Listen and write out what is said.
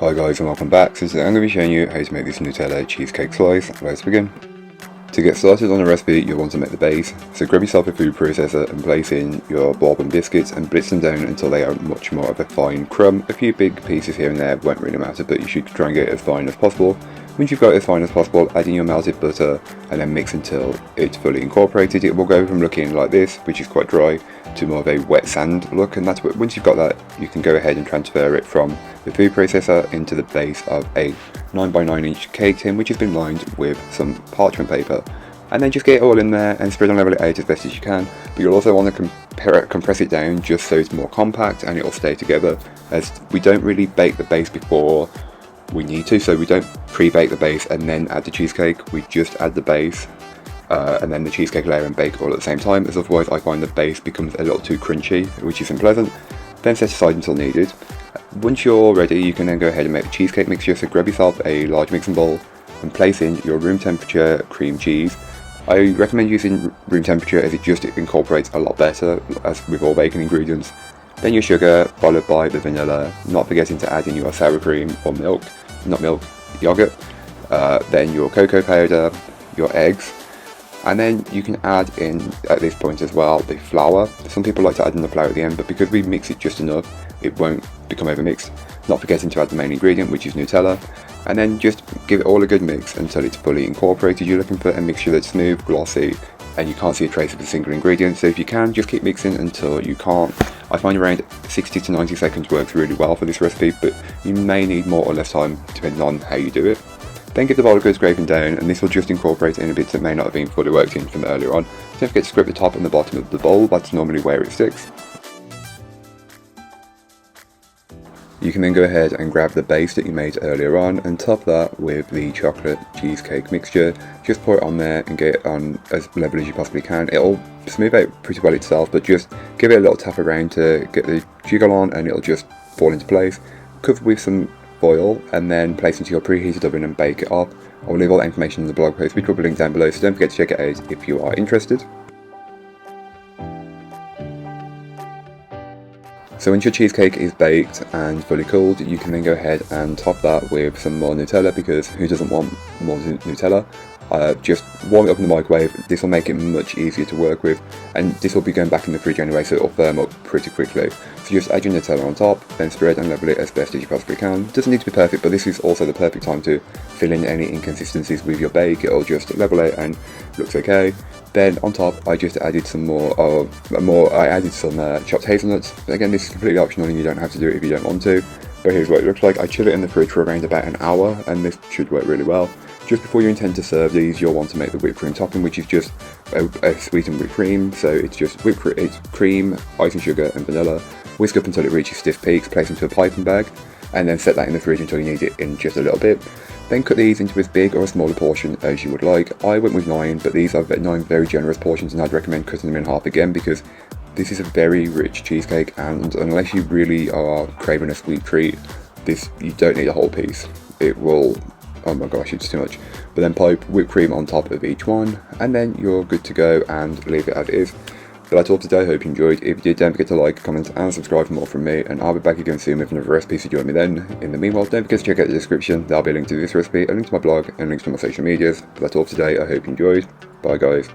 Hi guys and welcome back. So today I'm going to be showing you how to make this Nutella cheesecake slice. Let's begin. To get started on the recipe, you'll want to make the base. So grab yourself a food processor and place in your bourbon biscuits and blitz them down until they are much more of a fine crumb. A few big pieces here and there won't really matter, but you should try and get it as fine as possible. Once you've got it as fine as possible, add in your melted butter and then mix until it's fully incorporated. It will go from looking like this, which is quite dry, to more of a wet sand look, and that's what, once you've got that, you can go ahead and transfer it from the food processor into the base of a 9x9 inch cake tin, which has been lined with some parchment paper. And then just get it all in there and spread and level it out as best as you can. But you'll also want to compress it down just so it's more compact and it'll stay together, as we don't really bake the base before we need to. So we don't pre-bake the base and then add the cheesecake. We just add the base and then the cheesecake layer and bake all at the same time, as otherwise I find the base becomes a little too crunchy, which isn't pleasant. Then set aside until needed. Once you're ready, you can then go ahead and make the cheesecake mixture. So grab yourself a large mixing bowl and place in your room temperature cream cheese. I recommend using room temperature as it just incorporates a lot better, as with all baking ingredients. Then your sugar, followed by the vanilla, not forgetting to add in your sour cream or milk, yogurt. Then your cocoa powder, your eggs, and then you can add in, at this point as well, the flour. Some people like to add in the flour at the end, but because we mix it just enough, it won't become overmixed. Not forgetting to add the main ingredient, which is Nutella, and then just give it all a good mix until it's fully incorporated. You're looking for a mixture that's smooth, glossy, and you can't see a trace of a single ingredient. So if you can, just keep mixing until you can't. I find around 60 to 90 seconds works really well for this recipe, but you may need more or less time depending on how you do it. Then give the bowl a good scraping down, and this will just incorporate any bits that may not have been fully worked in from earlier on. Don't forget to scrape the top and the bottom of the bowl, that's normally where it sticks. You can then go ahead and grab the base that you made earlier on and top that with the chocolate cheesecake mixture. Just pour it on there and get it on as level as you possibly can. It'll smooth out pretty well itself, but just give it a little tap around to get the jiggle on and it'll just fall into place. Cover with some foil and then place into your preheated oven and bake it up. I'll leave all that information in the blog post, which will be linked down below, so don't forget to check it out if you are interested. So once your cheesecake is baked and fully cooled, you can then go ahead and top that with some more Nutella, because who doesn't want more Nutella? Just warm it up in the microwave. This will make it much easier to work with, and this will be going back in the fridge anyway, so it will firm up pretty quickly. So just add your Nutella on top, then spread and level it as best as you possibly can. Doesn't need to be perfect, but this is also the perfect time to fill in any inconsistencies with your bake. It'll just level it and looks okay. Then on top, I just added some chopped hazelnuts. Again, this is completely optional and you don't have to do it if you don't want to. But here's what it looks like. I chill it in the fridge for around about an hour, and this should work really well. Just before you intend to serve these, you'll want to make the whipped cream topping, which is just a sweetened whipped cream. So it's just it's cream, icing sugar, and vanilla. Whisk up until it reaches stiff peaks. Place into a piping bag, and then set that in the fridge until you need it in just a little bit. Then cut these into as big or a smaller portion as you would like. I went with 9, but these are 9 very generous portions, and I'd recommend cutting them in half again, because this is a very rich cheesecake, and unless you really are craving a sweet treat, you don't need a whole piece. It will, oh my gosh, it's too much. But then pipe whipped cream on top of each one, and then you're good to go and leave it as it is. But that's all today. I hope you enjoyed. If you did, don't forget to like, comment and subscribe for more from me, and I'll be back again soon with another recipe, so join me then. In the meanwhile, don't forget to check out the description. There'll be a link to this recipe, a link to my blog, and links to my social medias. But that's all today. I hope you enjoyed. Bye guys.